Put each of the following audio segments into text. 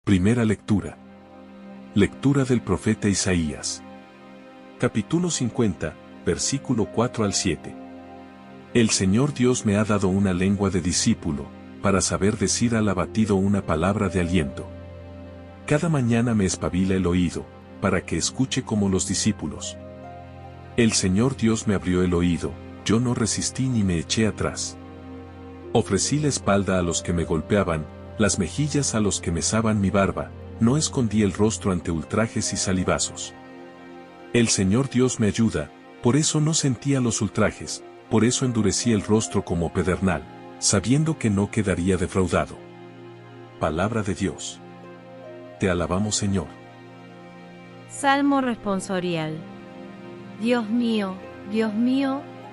Primera lectura. Lectura del profeta Isaías. Capítulo 50, versículo 4 al 7. El Señor Dios me ha dado una lengua de discípulo, para saber decir al abatido una palabra de aliento. Cada mañana me espabila el oído, para que escuche como los discípulos. El Señor Dios me abrió el oído, yo no resistí ni me eché atrás. Ofrecí la espalda a los que me golpeaban, las mejillas a los que mesaban mi barba, no escondí el rostro ante ultrajes y salivazos. El Señor Dios me ayuda, por eso no sentía los ultrajes, por eso endurecí el rostro como pedernal, sabiendo que no quedaría defraudado. Palabra de Dios. Te alabamos, Señor. Salmo responsorial. Dios mío,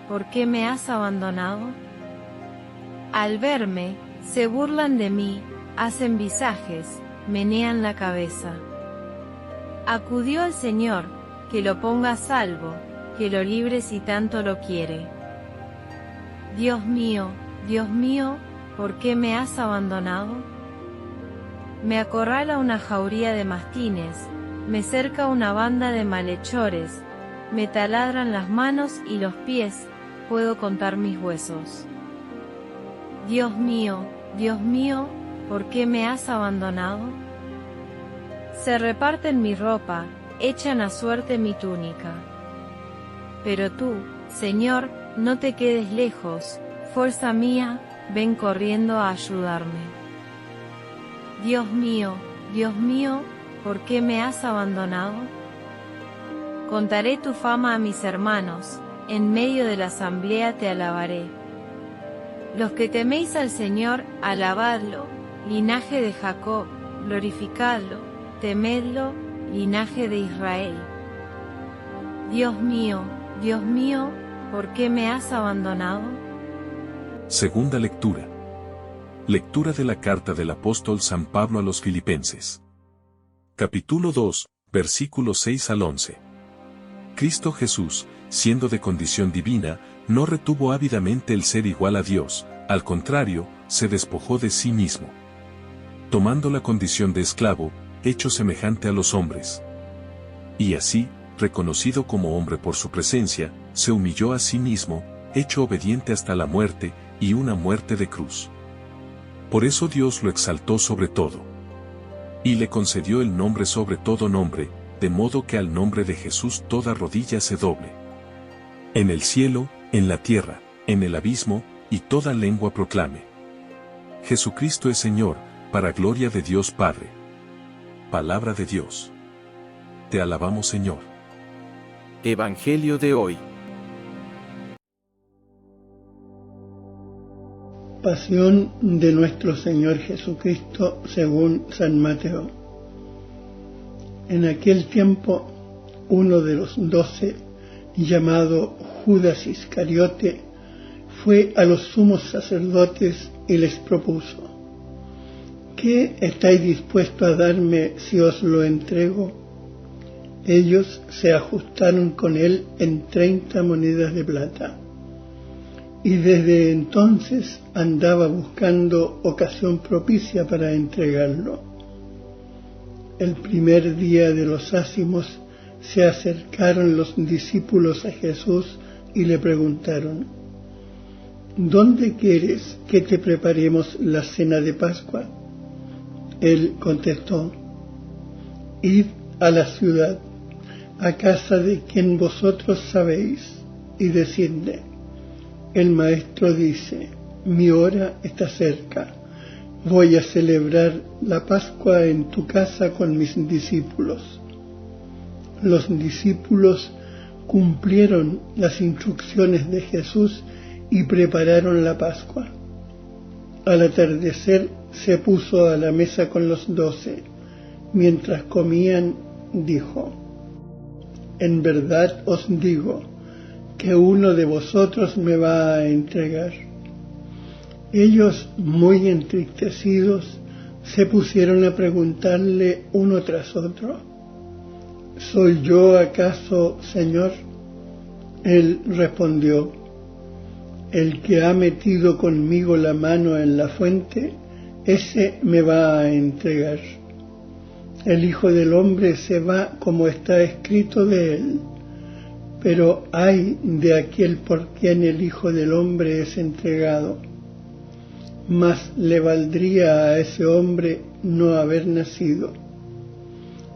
¿por qué me has abandonado? Al verme, se burlan de mí, hacen visajes, menean la cabeza. Acudió al Señor, que lo ponga a salvo, que lo libre si tanto lo quiere. Dios mío, ¿por qué me has abandonado? Me acorrala una jauría de mastines, me cerca una banda de malhechores, me taladran las manos y los pies, puedo contar mis huesos. Dios mío, ¿por qué me has abandonado? Se reparten mi ropa, echan a suerte mi túnica. Pero tú, Señor, no te quedes lejos, fuerza mía, ven corriendo a ayudarme. Dios mío, ¿por qué me has abandonado? Contaré tu fama a mis hermanos, en medio de la asamblea te alabaré. Los que teméis al Señor, alabadlo, linaje de Jacob, glorificadlo, temedlo, linaje de Israel. Dios mío, ¿por qué me has abandonado? Segunda lectura. Lectura de la carta del apóstol San Pablo a los Filipenses. Capítulo 2, versículos 6 al 11. Cristo Jesús, siendo de condición divina, no retuvo ávidamente el ser igual a Dios, al contrario, se despojó de sí mismo. Tomando la condición de esclavo, hecho semejante a los hombres. Y así, reconocido como hombre por su presencia, se humilló a sí mismo, hecho obediente hasta la muerte, y una muerte de cruz. Por eso Dios lo exaltó sobre todo. Y le concedió el nombre sobre todo nombre, de modo que al nombre de Jesús toda rodilla se doble. En el cielo, en la tierra, en el abismo, y toda lengua proclame: Jesucristo es Señor, para gloria de Dios Padre. Palabra de Dios. Te alabamos, Señor. Evangelio de hoy. Pasión de nuestro Señor Jesucristo según San Mateo. En aquel tiempo, uno de los 12, llamado Judas Iscariote, fue a los sumos sacerdotes y les propuso: ¿qué estáis dispuestos a darme si os lo entrego? Ellos se ajustaron con él en 30 monedas de plata. Y desde entonces andaba buscando ocasión propicia para entregarlo. El primer día de los ázimos se acercaron los discípulos a Jesús y le preguntaron: ¿dónde quieres que te preparemos la cena de Pascua? Él contestó: id a la ciudad, a casa de quien vosotros sabéis, y decidle: el Maestro dice, mi hora está cerca, voy a celebrar la Pascua en tu casa con mis discípulos. Los discípulos cumplieron las instrucciones de Jesús y prepararon la Pascua. Al atardecer se puso a la mesa con los 12. Mientras comían, dijo: en verdad os digo que uno de vosotros me va a entregar. Ellos, muy entristecidos, se pusieron a preguntarle uno tras otro: ¿soy yo acaso, Señor? Él respondió: el que ha metido conmigo la mano en la fuente, ese me va a entregar. El Hijo del Hombre se va como está escrito de él, pero ay de aquel por quien el Hijo del Hombre es entregado. Más le valdría a ese hombre no haber nacido.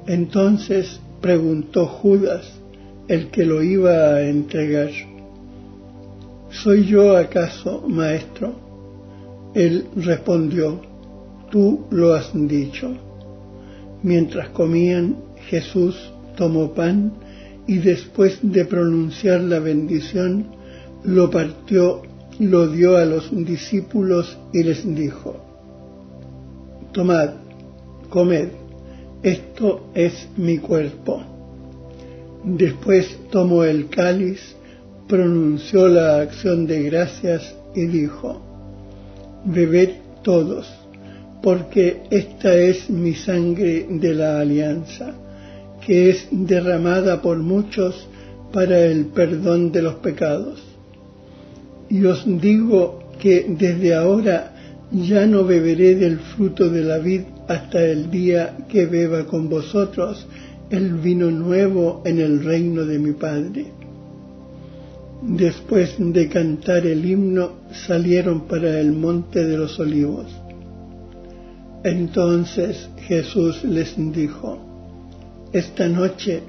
Entonces preguntó Judas, el que lo iba a entregar: ¿Soy yo acaso, maestro? Él respondió: Tú lo has dicho. Mientras comían, Jesús tomó pan y después de pronunciar la bendición, lo partió, lo dio a los discípulos y les dijo: Tomad, comed, esto es mi cuerpo. Después tomó el cáliz, pronunció la acción de gracias y dijo: Bebed todos, porque esta es mi sangre de la alianza, que es derramada por muchos para el perdón de los pecados. Y os digo que desde ahora ya no beberé del fruto de la vid hasta el día que beba con vosotros el vino nuevo en el reino de mi Padre. Después de cantar el himno, salieron para el monte de los olivos. Entonces Jesús les dijo: Esta noche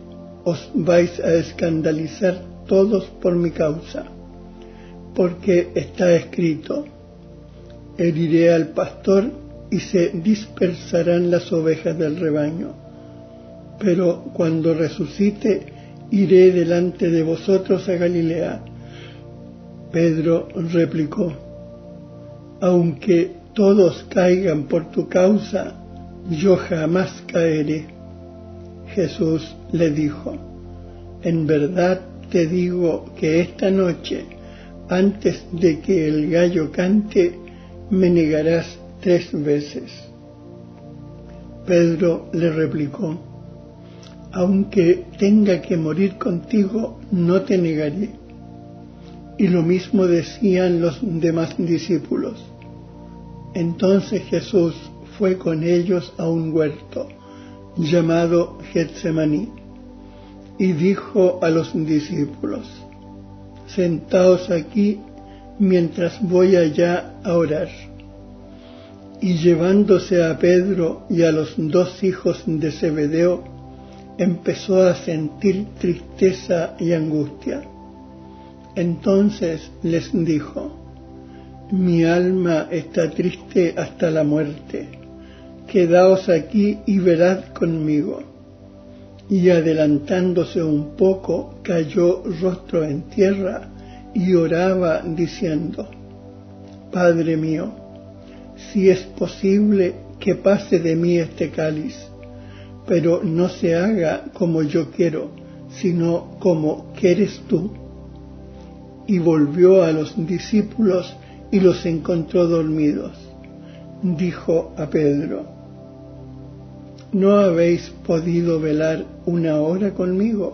os vais a escandalizar todos por mi causa, porque está escrito: Heriré al pastor y se dispersarán las ovejas del rebaño. Pero cuando resucite, iré delante de vosotros a Galilea. Pedro replicó: Aunque todos caigan por tu causa, yo jamás caeré. Jesús le dijo: En verdad te digo que esta noche, antes de que el gallo cante, me negarás 3 veces. Pedro le replicó: Aunque tenga que morir contigo, no te negaré. Y lo mismo decían los demás discípulos. Entonces Jesús fue con ellos a un huerto llamado Getsemaní y dijo a los discípulos: Sentaos aquí mientras voy allá a orar. Y llevándose a Pedro y a los 2 hijos de Zebedeo, empezó a sentir tristeza y angustia. Entonces les dijo: Mi alma está triste hasta la muerte. Quedaos aquí y velad conmigo. Y adelantándose un poco, cayó rostro en tierra y oraba diciendo: Padre mío, si es posible, que pase de mí este cáliz, pero no se haga como yo quiero, sino como quieres tú. Y volvió a los discípulos y los encontró dormidos. Dijo a Pedro: ¿No habéis podido velar 1 hora conmigo?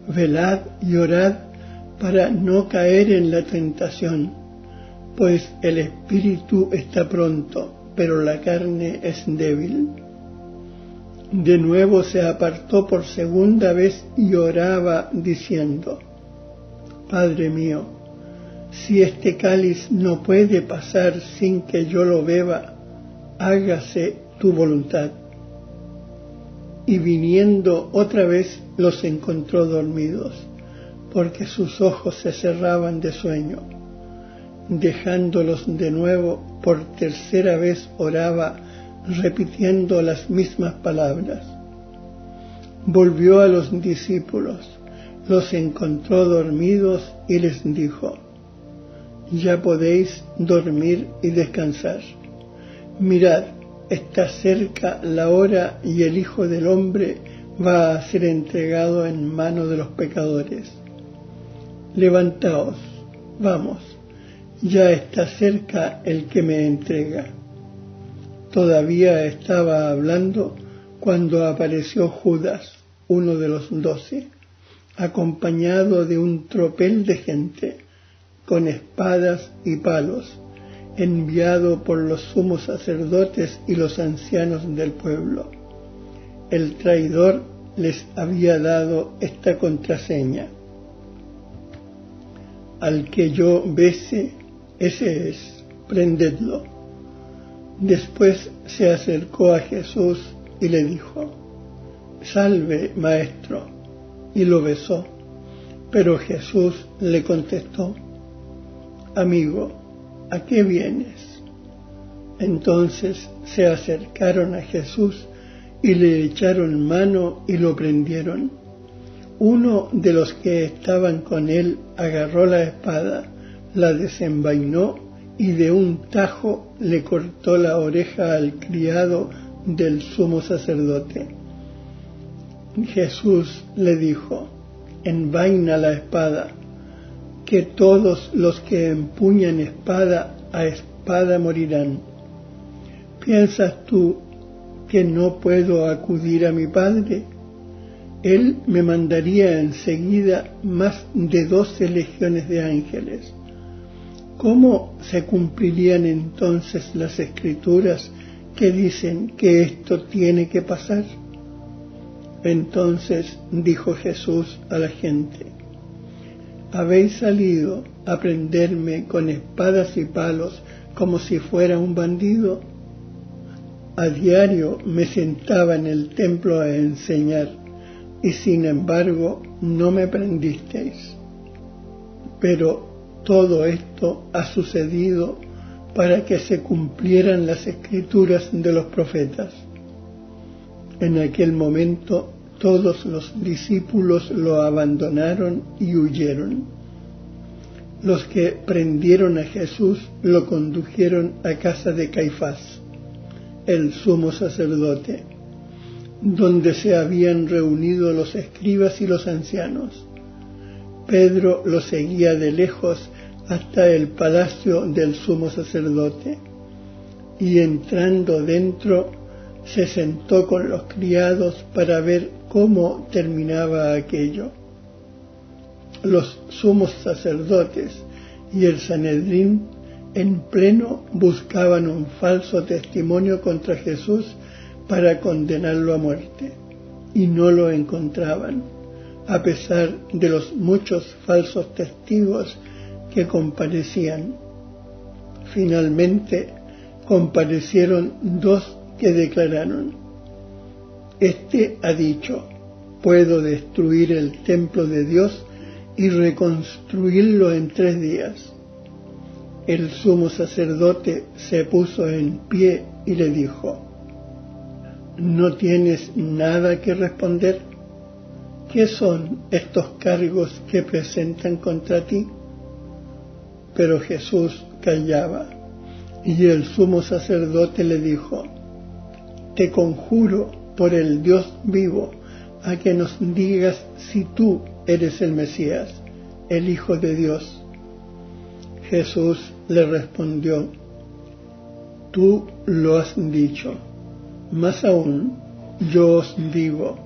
Velad y orad para no caer en la tentación, pues el espíritu está pronto, pero la carne es débil. De nuevo se apartó por 2ª vez y oraba diciendo: Padre mío, si este cáliz no puede pasar sin que yo lo beba, hágase tu voluntad. Y viniendo otra vez los encontró dormidos, porque sus ojos se cerraban de sueño. Dejándolos de nuevo, por 3ª vez oraba, repitiendo las mismas palabras. Volvió a los discípulos, los encontró dormidos y les dijo: Ya podéis dormir y descansar. Mirad, está cerca la hora y el Hijo del Hombre va a ser entregado en mano de los pecadores. Levantaos, vamos, ya está cerca el que me entrega. Todavía estaba hablando cuando apareció Judas, uno de los 12, acompañado de un tropel de gente, con espadas y palos, enviado por los sumos sacerdotes y los ancianos del pueblo. el traidor les había dado esta contraseña: al que yo bese, ese es, prendedlo. Después se acercó a Jesús y le dijo: Salve, maestro, y lo besó. Pero Jesús le contestó: Amigo, ¿a qué vienes? Entonces se acercaron a Jesús y le echaron mano y lo prendieron. Uno de los que estaban con él agarró la espada, la desenvainó y de un tajo le cortó la oreja al criado del sumo sacerdote. Jesús le dijo: Envaina la espada, que todos los que empuñan espada a espada morirán. ¿Piensas tú que no puedo acudir a mi Padre? Él me mandaría enseguida más de 12 legiones de ángeles. ¿Cómo se cumplirían entonces las Escrituras que dicen que esto tiene que pasar? Entonces dijo Jesús a la gente: ¿Habéis salido a prenderme con espadas y palos como si fuera un bandido? A diario me sentaba en el templo a enseñar, y sin embargo no me prendisteis. Pero todo esto ha sucedido para que se cumplieran las Escrituras de los profetas. En aquel momento todos los discípulos lo abandonaron y huyeron. Los que prendieron a Jesús lo condujeron a casa de Caifás, el sumo sacerdote, donde se habían reunido los escribas y los ancianos. Pedro lo seguía de lejos hasta el palacio del sumo sacerdote, y entrando dentro se sentó con los criados para ver cómo terminaba aquello. Los sumos sacerdotes y el Sanedrín en pleno buscaban un falso testimonio contra Jesús para condenarlo a muerte, y no lo encontraban, a pesar de los muchos falsos testigos que comparecían. Finalmente comparecieron 2 que declararon: Este ha dicho: puedo destruir el templo de Dios y reconstruirlo en 3 días. El sumo sacerdote se puso en pie y le dijo: ¿No tienes nada que responder? ¿Qué son estos cargos que presentan contra ti? Pero Jesús callaba, y el sumo sacerdote le dijo: Te conjuro por el Dios vivo a que nos digas si tú eres el Mesías, el Hijo de Dios. Jesús le respondió: Tú lo has dicho. Más aún, yo os digo,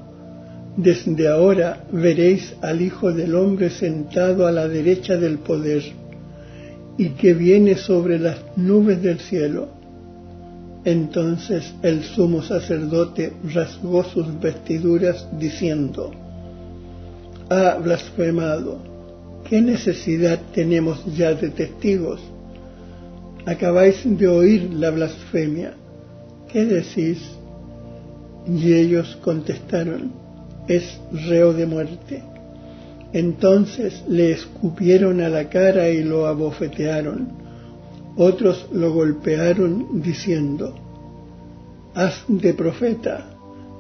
desde ahora veréis al Hijo del Hombre sentado a la derecha del poder, y que viene sobre las nubes del cielo. Entonces el sumo sacerdote rasgó sus vestiduras diciendo: Ha blasfemado. ¿Qué necesidad tenemos ya de testigos? Acabáis de oír la blasfemia. ¿Qué decís? Y ellos contestaron: es reo de muerte. Entonces le escupieron a la cara y lo abofetearon. Otros lo golpearon diciendo: haz de profeta,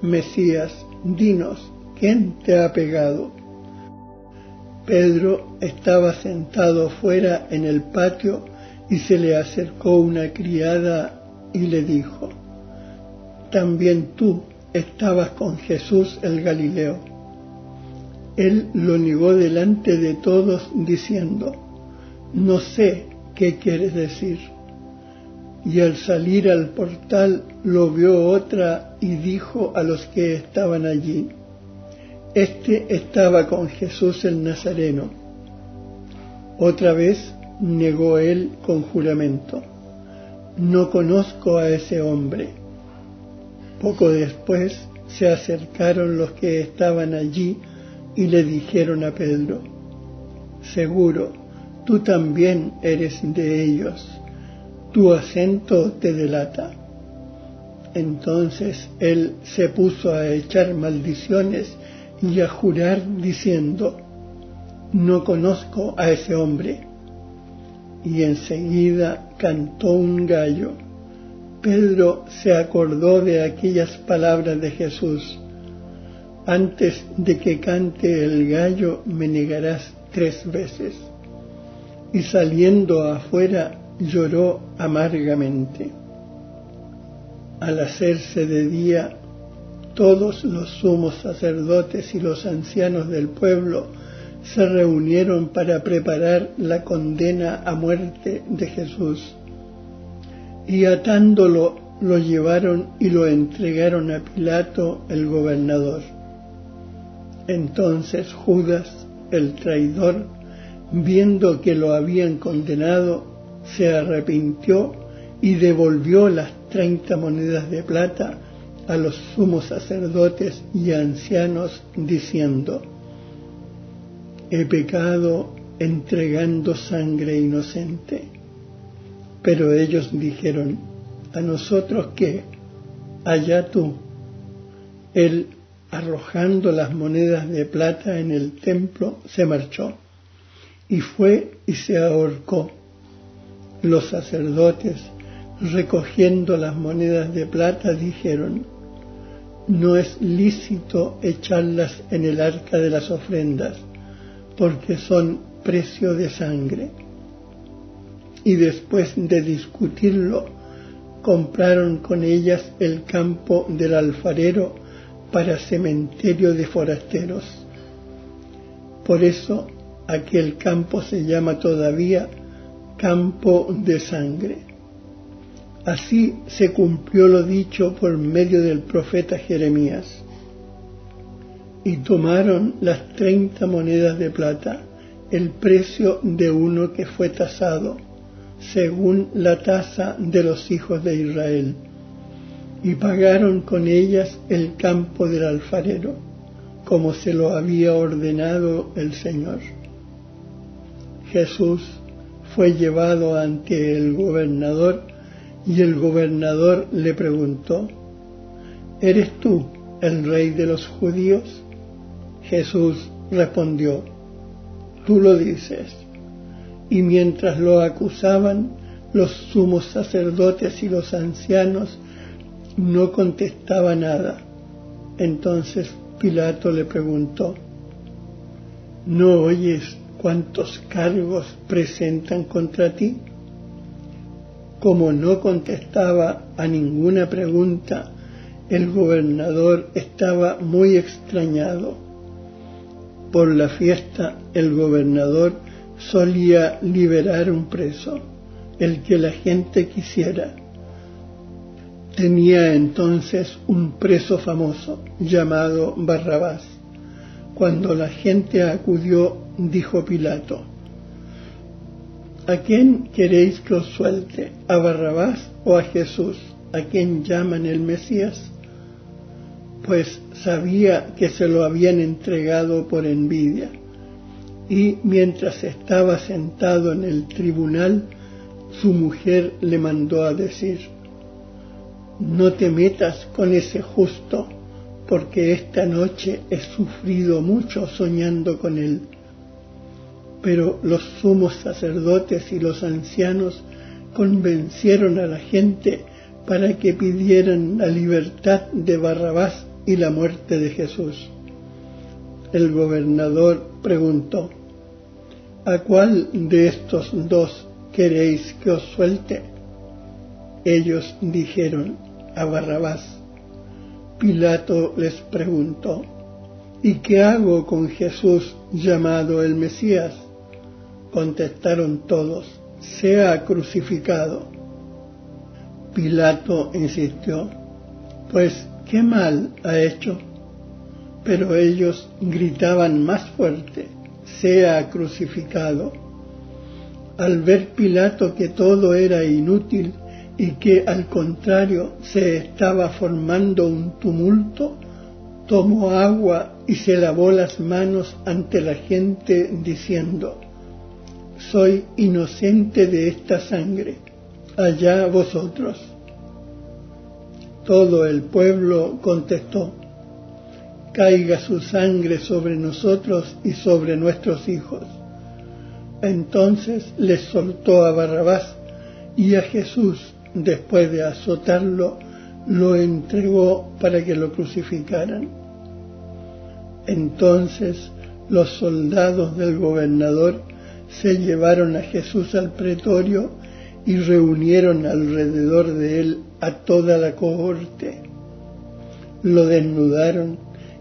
Mesías, dinos, ¿quién te ha pegado? Pedro estaba sentado fuera en el patio y se le acercó una criada y le dijo: también tú estabas con Jesús el Galileo. Él lo negó delante de todos diciendo: no sé qué quieres decir. Y al salir al portal lo vio otra y dijo a los que estaban allí: este estaba con Jesús el Nazareno. Otra vez negó él con juramento: no conozco a ese hombre. Poco después se acercaron los que estaban allí y le dijeron a Pedro: «Seguro, tú también eres de ellos, tu acento te delata». Entonces él se puso a echar maldiciones y a jurar diciendo: «No conozco a ese hombre». Y enseguida cantó un gallo. Pedro se acordó de aquellas palabras de Jesús: «Antes de que cante el gallo me negarás 3 veces». Y saliendo afuera lloró amargamente. Al hacerse de día, todos los sumos sacerdotes y los ancianos del pueblo se reunieron para preparar la condena a muerte de Jesús. Y atándolo, lo llevaron y lo entregaron a Pilato, el gobernador. Entonces Judas, el traidor, viendo que lo habían condenado, se arrepintió y devolvió las 30 monedas de plata a los sumos sacerdotes y ancianos, diciendo: «He pecado entregando sangre inocente». Pero ellos dijeron: «¿A nosotros qué? Allá tú». Él, arrojando las monedas de plata en el templo, se marchó, y fue y se ahorcó. Los sacerdotes, recogiendo las monedas de plata, dijeron: «No es lícito echarlas en el arca de las ofrendas, porque son precio de sangre». Y después de discutirlo, compraron con ellas el campo del alfarero para cementerio de forasteros. Por eso aquel campo se llama todavía Campo de Sangre. Así se cumplió lo dicho por medio del profeta Jeremías. Y tomaron las 30 monedas de plata, el precio de uno que fue tasado, según la tasa de los hijos de Israel, y pagaron con ellas el campo del alfarero, como se lo había ordenado el Señor. Jesús fue llevado ante el gobernador, y el gobernador le preguntó: «¿Eres tú el rey de los judíos?». Jesús respondió: «Tú lo dices». Y mientras lo acusaban, los sumos sacerdotes y los ancianos no contestaban nada. Entonces Pilato le preguntó: «¿No oyes cuántos cargos presentan contra ti?». Como no contestaba a ninguna pregunta, el gobernador estaba muy extrañado. Por la fiesta, el gobernador solía liberar un preso, el que la gente quisiera. Tenía entonces un preso famoso llamado Barrabás. Cuando la gente acudió, dijo Pilato: «¿A quién queréis que os suelte? ¿A Barrabás o a Jesús, a quien llaman el Mesías?». Pues sabía que se lo habían entregado por envidia. Y mientras estaba sentado en el tribunal, su mujer le mandó a decir: «No te metas con ese justo, porque esta noche he sufrido mucho soñando con él». Pero los sumos sacerdotes y los ancianos convencieron a la gente para que pidieran la libertad de Barrabás y la muerte de Jesús. El gobernador preguntó: «¿A cuál de estos dos queréis que os suelte?». Ellos dijeron: «A Barrabás». Pilato les preguntó: «¿Y qué hago con Jesús llamado el Mesías?». Contestaron todos: «Sea crucificado». Pilato insistió: «Pues, ¿qué mal ha hecho?». Pero ellos gritaban más fuerte: «Sea crucificado». Al ver Pilato que todo era inútil y que al contrario se estaba formando un tumulto, tomó agua y se lavó las manos ante la gente diciendo: soy inocente de esta sangre, allá vosotros. Todo el pueblo contestó: caiga su sangre sobre nosotros y sobre nuestros hijos. Entonces les soltó a Barrabás, y a Jesús, después de azotarlo, lo entregó para que lo crucificaran. Entonces los soldados del gobernador se llevaron a Jesús al pretorio y reunieron alrededor de él a toda la cohorte. Lo desnudaron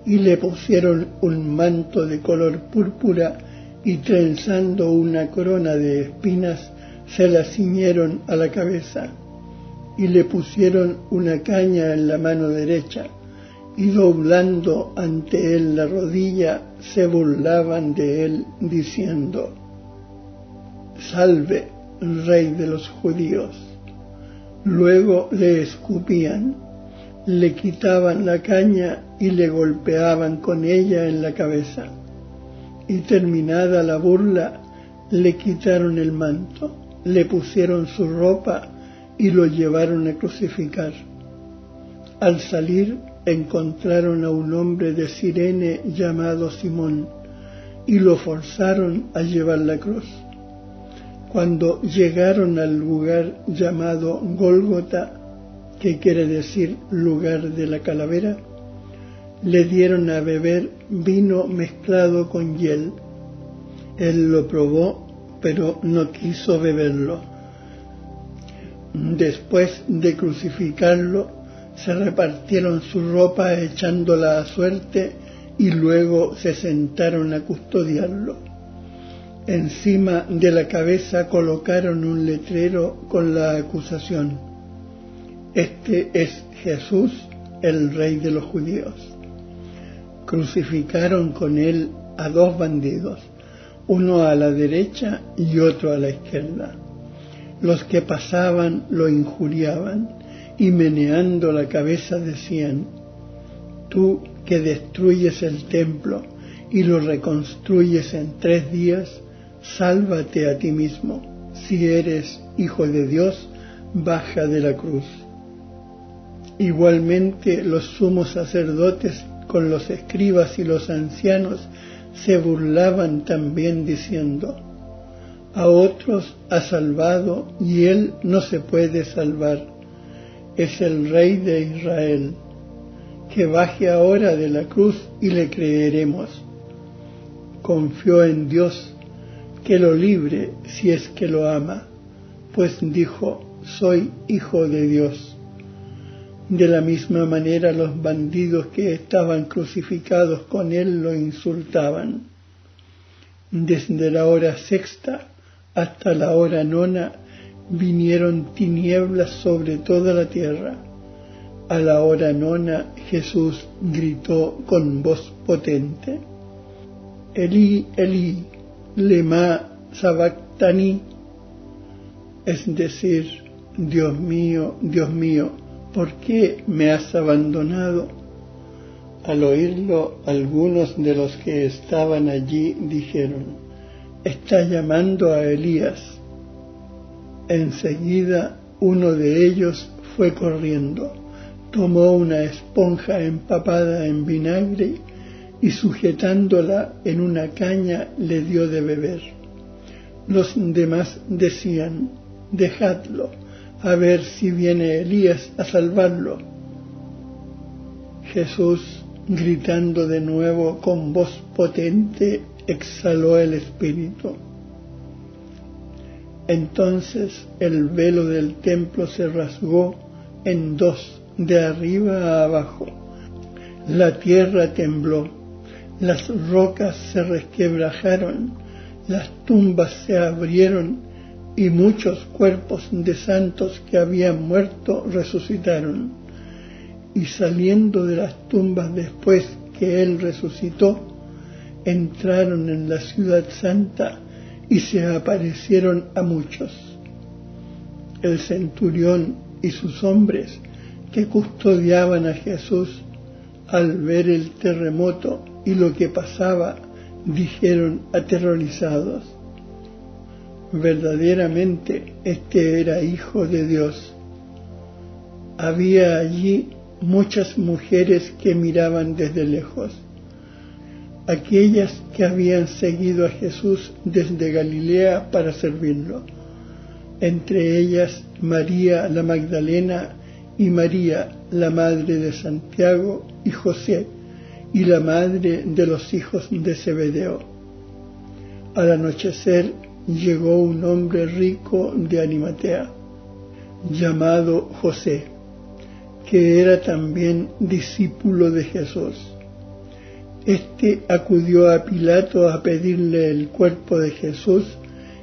y le pusieron un manto de color púrpura y trenzando una corona de espinas se la ciñeron a la cabeza y le pusieron una caña en la mano derecha y doblando ante él la rodilla se burlaban de él diciendo: Salve, Rey de los judíos. Luego le escupían, le quitaban la caña y le golpeaban con ella en la cabeza. Y terminada la burla, le quitaron el manto, le pusieron su ropa y lo llevaron a crucificar. Al salir encontraron a un hombre de Cirene llamado Simón y lo forzaron a llevar la cruz. Cuando llegaron al lugar llamado Gólgota, que quiere decir lugar de la calavera, le dieron a beber vino mezclado con hiel. Él lo probó, pero no quiso beberlo. Después de crucificarlo, se repartieron su ropa echándola a suerte y luego se sentaron a custodiarlo. Encima de la cabeza colocaron un letrero con la acusación: Este es Jesús, el Rey de los judíos. Crucificaron con él a dos bandidos, uno a la derecha y otro a la izquierda. Los que pasaban lo injuriaban y meneando la cabeza decían: Tú que destruyes el templo y lo reconstruyes en 3 días, sálvate a ti mismo. Si eres hijo de Dios, baja de la cruz. Igualmente los sumos sacerdotes con los escribas y los ancianos se burlaban también diciendo: a otros ha salvado y él no se puede salvar. Es el Rey de Israel. Que baje ahora de la cruz y le creeremos. Confió en Dios, que lo libre si es que lo ama, pues dijo: soy hijo de Dios. De la misma manera los bandidos que estaban crucificados con él lo insultaban. Desde la hora 6ª hasta la hora 9 vinieron tinieblas sobre toda la tierra. A la hora 9 Jesús gritó con voz potente: Elí, Elí, lema sabactani, es decir, Dios mío, ¿por qué me has abandonado? Al oírlo, algunos de los que estaban allí dijeron: está llamando a Elías. Enseguida uno de ellos fue corriendo, tomó una esponja empapada en vinagre y sujetándola en una caña le dio de beber. Los demás decían: dejadlo, a ver si viene Elías a salvarlo. Jesús, gritando de nuevo con voz potente, exhaló el espíritu. Entonces el velo del templo se rasgó en 2, de arriba a abajo. La tierra tembló, las rocas se resquebrajaron, las tumbas se abrieron y muchos cuerpos de santos que habían muerto resucitaron. Y saliendo de las tumbas después que él resucitó, entraron en la ciudad santa y se aparecieron a muchos. El centurión y sus hombres que custodiaban a Jesús al ver el terremoto y lo que pasaba, dijeron aterrorizados: verdaderamente este era Hijo de Dios. Había allí muchas mujeres que miraban desde lejos, aquellas que habían seguido a Jesús desde Galilea para servirlo, entre ellas María la Magdalena y María, la madre de Santiago y José, y la madre de los hijos de Zebedeo. Al anochecer llegó un hombre rico de Arimatea, llamado José, que era también discípulo de Jesús. Este acudió a Pilato a pedirle el cuerpo de Jesús,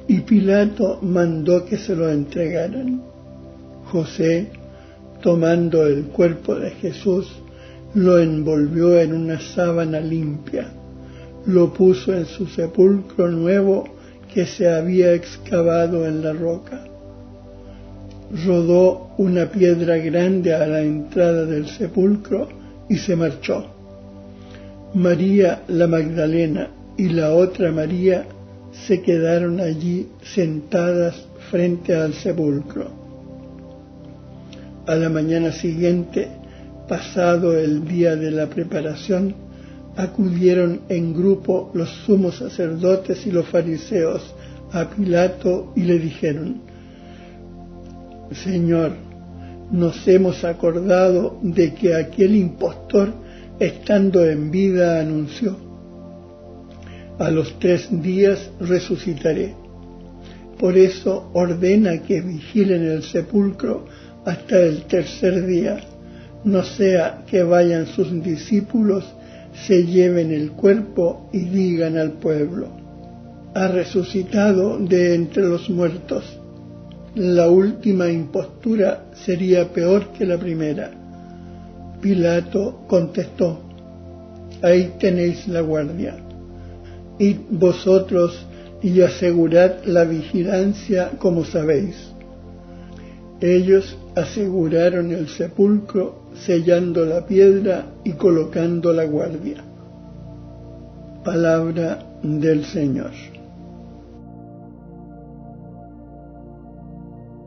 y Pilato mandó que se lo entregaran. José, tomando el cuerpo de Jesús, lo envolvió en una sábana limpia, lo puso en su sepulcro nuevo que se había excavado en la roca. Rodó una piedra grande a la entrada del sepulcro y se marchó. María la Magdalena y la otra María se quedaron allí sentadas frente al sepulcro. A la mañana siguiente, pasado el día de la preparación, acudieron en grupo los sumos sacerdotes y los fariseos a Pilato y le dijeron: Señor, nos hemos acordado de que aquel impostor, estando en vida, anunció: a los 3 días resucitaré. Por eso ordena que vigilen el sepulcro hasta el 3er día, no sea que vayan sus discípulos, se lleven el cuerpo y digan al pueblo: ha resucitado de entre los muertos. La última impostura sería peor que la primera. Pilato contestó: ahí tenéis la guardia. Id vosotros y asegurad la vigilancia como sabéis. Ellos aseguraron el sepulcro, sellando la piedra y colocando la guardia. Palabra del Señor.